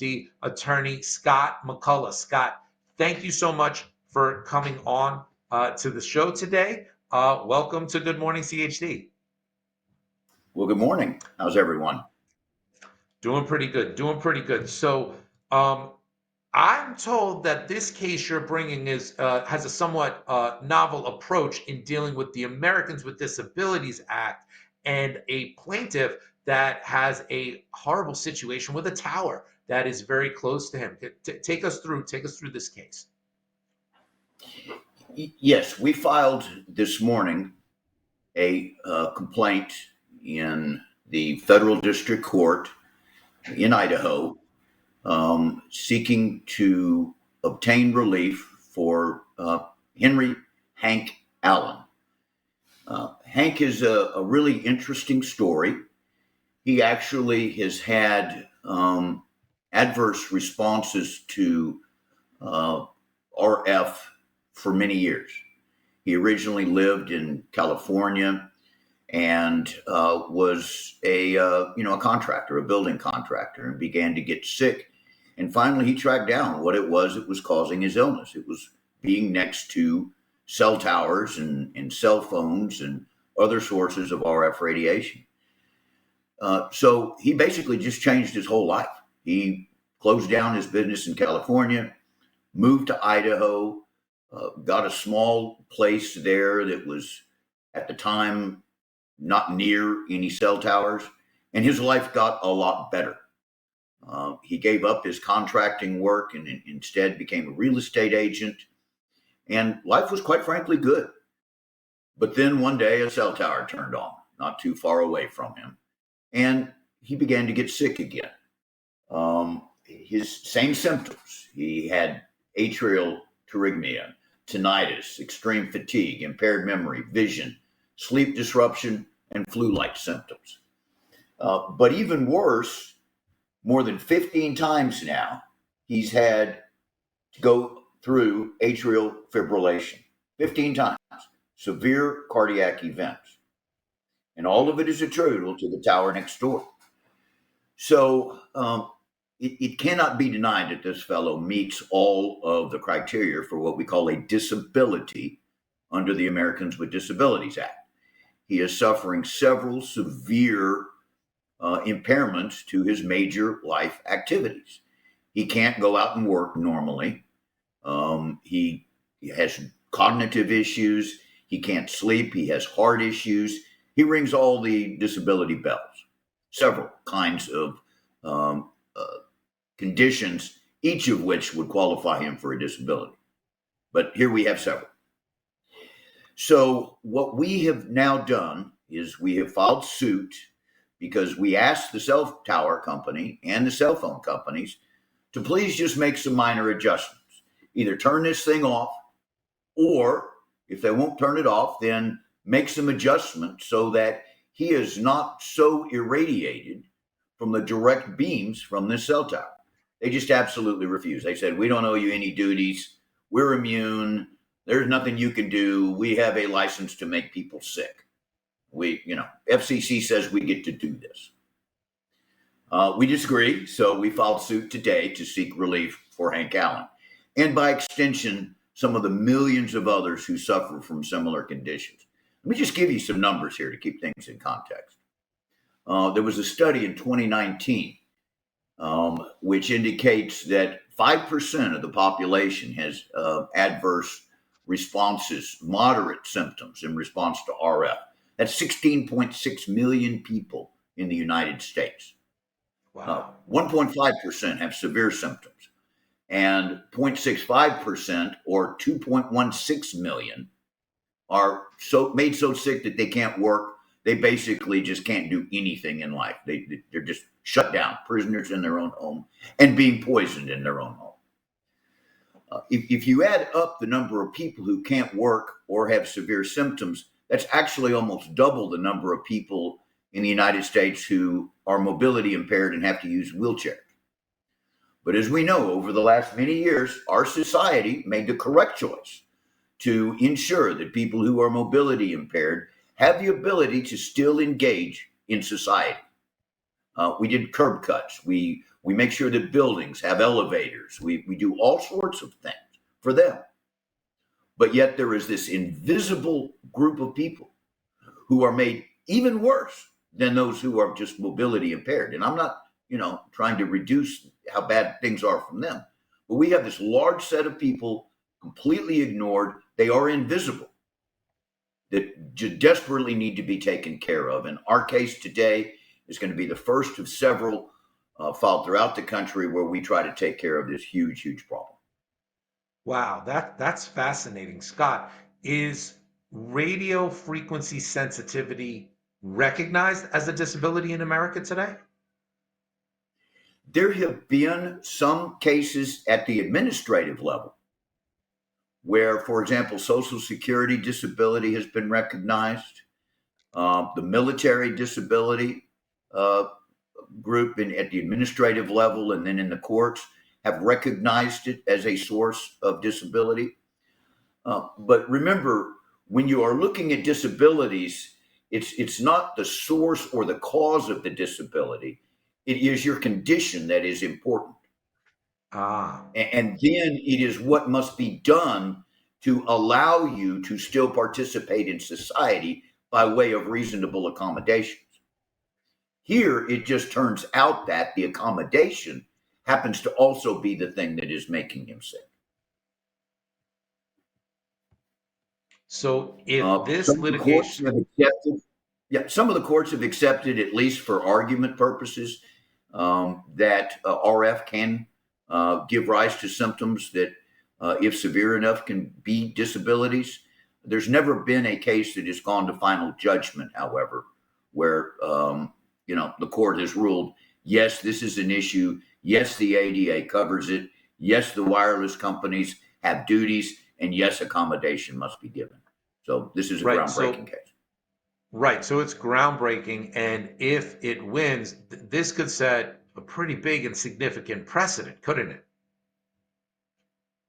CHD attorney Scott McCollough. Scott, thank you so much for coming on to the show today. Welcome to Good Morning CHD. Well, good morning. How's everyone? Doing pretty good. Doing pretty good. So, I'm told that this case you're bringing is has a somewhat novel approach in dealing with the Americans with Disabilities Act and a plaintiff that has a horrible situation with a tower that is very close to him. Take us through this case. Yes, we filed this morning a complaint in the federal district court in Idaho, seeking to obtain relief for Henry Hank Allen. Hank is a really interesting story. He actually has had adverse responses to RF for many years. He originally lived in California and was a contractor, a building contractor, and began to get sick. And finally, he tracked down what it was that was causing his illness. It was being next to cell towers and cell phones and other sources of RF radiation. So he basically just changed his whole life. He closed down his business in California, moved to Idaho, got a small place there that was at the time not near any cell towers, and his life got a lot better. He gave up his contracting work and instead became a real estate agent, and life was quite frankly good. But then one day a cell tower turned on, not too far away from him, and he began to get sick again. His same symptoms. He had atrial pterygmia, tinnitus, extreme fatigue, impaired memory, vision, sleep disruption, and flu-like symptoms. But even worse, more than 15 times now, he's had to go through atrial fibrillation. 15 times. Severe cardiac events. And all of it is attributable to the tower next door. So it cannot be denied that this fellow meets all of the criteria for what we call a disability under the Americans with Disabilities Act. He is suffering several severe impairments to his major life activities. He can't go out and work normally. He has cognitive issues. He can't sleep. He has heart issues. He rings all the disability bells, several kinds of conditions, each of which would qualify him for a disability. But here we have several. So what we have now done is we have filed suit because we asked the cell tower company and the cell phone companies to please just make some minor adjustments. Either turn this thing off, or if they won't turn it off, then make some adjustments so that he is not so irradiated from the direct beams from this cell tower. They just absolutely refused. They said, we don't owe you any duties. We're immune. There's nothing you can do. We have a license to make people sick. FCC says we get to do this. We disagree, so we filed suit today to seek relief for Hank Allen, and by extension, some of the millions of others who suffer from similar conditions. Let me just give you some numbers here to keep things in context. There was a study in 2019 which indicates that 5% of the population has adverse responses, moderate symptoms in response to RF. That's 16.6 million people in the United States. Wow. 1.5% have severe symptoms, and 0.65% or 2.16 million are made so sick that they can't work. They basically just can't do anything in life. They're just shut down, prisoners in their own home, and being poisoned in their own home. If you add up the number of people who can't work or have severe symptoms, that's actually almost double the number of people in the United States who are mobility impaired and have to use wheelchairs. But as we know, over the last many years, our society made the correct choice to ensure that people who are mobility impaired have the ability to still engage in society. We did curb cuts. We We make sure that buildings have elevators. We do all sorts of things for them. But yet there is this invisible group of people who are made even worse than those who are just mobility impaired. And I'm not, trying to reduce how bad things are from them. But we have this large set of people completely ignored. They are invisible, that desperately need to be taken care of. And our case today is going to be the first of several filed throughout the country where we try to take care of this huge, huge problem. Wow, that's fascinating. Scott, is radio frequency sensitivity recognized as a disability in America today? There have been some cases at the administrative level where, for example, Social Security disability has been recognized, the military disability uh, group at the administrative level and then in the courts have recognized it as a source of disability. But remember, when you are looking at disabilities, it's not the source or the cause of the disability. It is your condition that is important. Ah, And then it is what must be done to allow you to still participate in society by way of reasonable accommodations. Here, it just turns out that the accommodation happens to also be the thing that is making him sick. so if this Some of the courts litigation, have accepted, yeah, some of the courts have accepted, at least for argument purposes, that RF can give rise to symptoms that, if severe enough, can be disabilities. There's never been a case that has gone to final judgment, however, where the court has ruled, yes, this is an issue. Yes, the ADA covers it. Yes, the wireless companies have duties, and yes, accommodation must be given. So this is a right? groundbreaking case. Right, so it's groundbreaking, and if it wins, this could set a pretty big and significant precedent, couldn't it?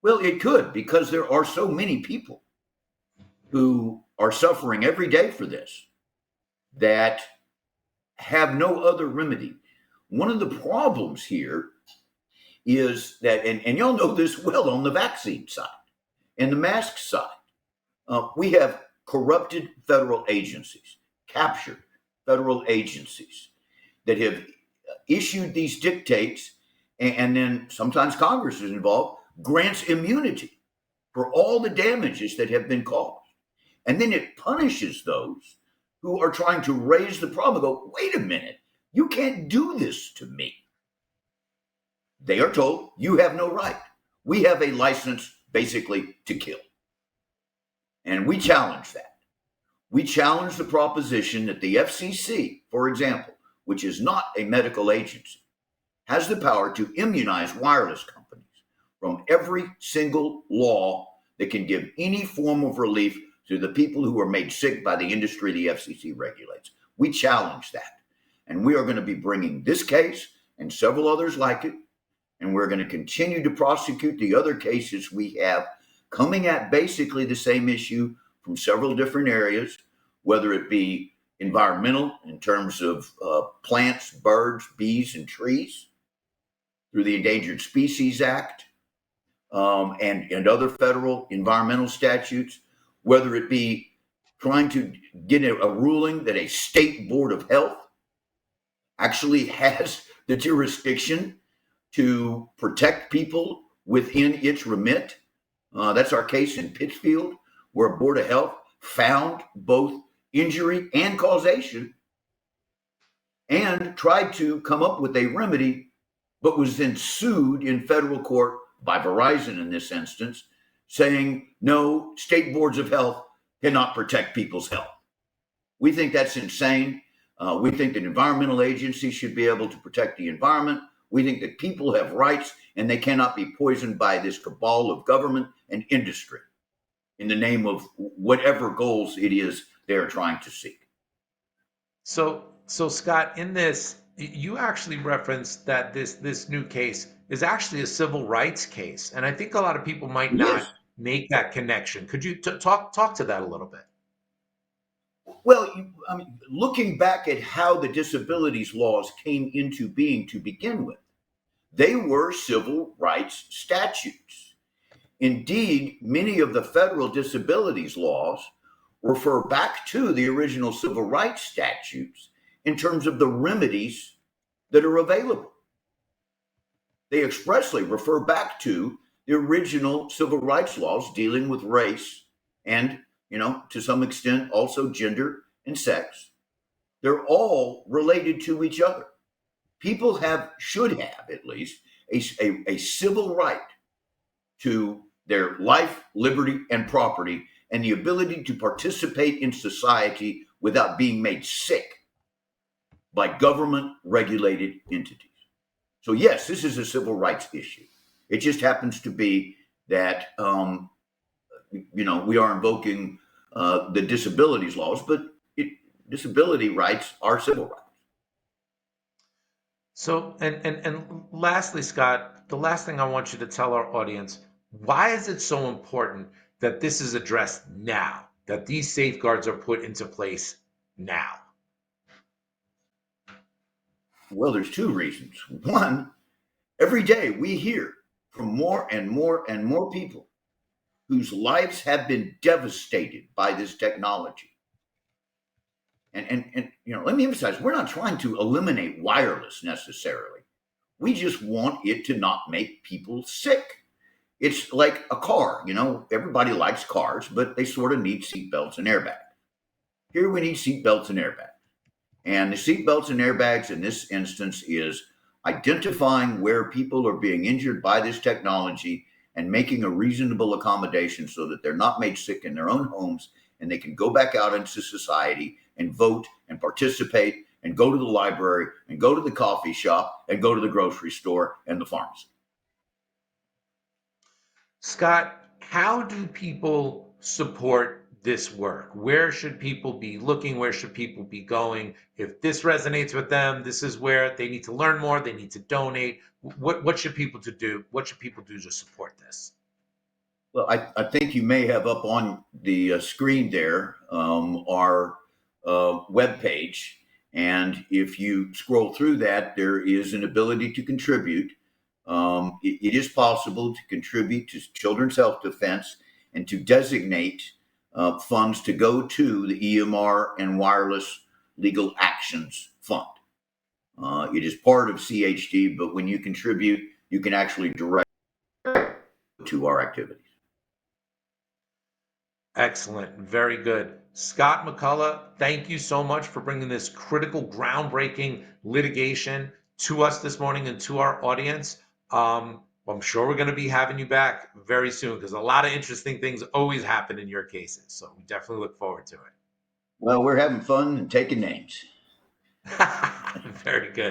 Well, it could, because there are so many people who are suffering every day for this that have no other remedy. One of the problems here is that, and y'all know this well on the vaccine side and the mask side, we have corrupted federal agencies, captured federal agencies that have issued these dictates, and then sometimes Congress is involved, grants immunity for all the damages that have been caused. And then it punishes those who are trying to raise the problem and go, wait a minute, you can't do this to me. They are told, you have no right. We have a license basically to kill. And we challenge that. We challenge the proposition that the FCC, for example, which is not a medical agency, has the power to immunize wireless companies from every single law that can give any form of relief to the people who are made sick by the industry the FCC regulates. We challenge that. And we are going to be bringing this case and several others like it. And we're going to continue to prosecute the other cases we have coming at basically the same issue from several different areas, whether it be environmental in terms of plants, birds, bees, and trees through the Endangered Species Act and other federal environmental statutes, whether it be trying to get a ruling that a state board of health actually has the jurisdiction to protect people within its remit. That's our case in Pittsfield, where a board of health found both injury and causation and tried to come up with a remedy, but was then sued in federal court by Verizon in this instance, saying, no, state boards of health cannot protect people's health. We think that's insane. We think that environmental agencies should be able to protect the environment. We think that people have rights and they cannot be poisoned by this cabal of government and industry in the name of whatever goals it is they're trying to seek. So Scott, in this, you actually referenced that this new case is actually a civil rights case, and I think a lot of people might It is. not make that connection. Could you talk to that a little bit? Well, looking back at how the disabilities laws came into being to begin with, they were civil rights statutes. Indeed, many of the federal disabilities laws refer back to the original civil rights statutes in terms of the remedies that are available. They expressly refer back to the original civil rights laws dealing with race and, to some extent, also gender and sex. They're all related to each other. People should have at least a civil right to their life, liberty, and property, and the ability to participate in society without being made sick by government regulated entities. So, yes, this is a civil rights issue. It just happens to be that, we are invoking the disabilities laws, but disability rights are civil rights. So, and lastly, Scott, the last thing I want you to tell our audience, why is it so important that this is addressed now, that these safeguards are put into place now? Well, there's two reasons. One, every day we hear from more and more and more people whose lives have been devastated by this technology. And let me emphasize, we're not trying to eliminate wireless necessarily. We just want it to not make people sick. It's like a car, everybody likes cars, but they sort of need seatbelts and airbags. Here we need seatbelts and airbags. And the seatbelts and airbags in this instance is identifying where people are being injured by this technology and making a reasonable accommodation so that they're not made sick in their own homes and they can go back out into society and vote and participate and go to the library and go to the coffee shop and go to the grocery store and the pharmacy. Scott, how do people support this work? Where should people be looking? Where should people be going? If this resonates with them, this is where they need to learn more. They need to donate. What should people do? What should people do to support this? Well, I think you may have up on the screen there our webpage. And if you scroll through that, there is an ability to contribute. It is possible to contribute to Children's Health Defense and to designate funds to go to the EMR and Wireless Legal Actions Fund. It is part of CHD, but when you contribute, you can actually direct to our activities. Excellent. Very good. Scott McCollough, thank you so much for bringing this critical, groundbreaking litigation to us this morning and to our audience. I'm sure we're going to be having you back very soon because a lot of interesting things always happen in your cases. So we definitely look forward to it. Well, we're having fun and taking names. Very good.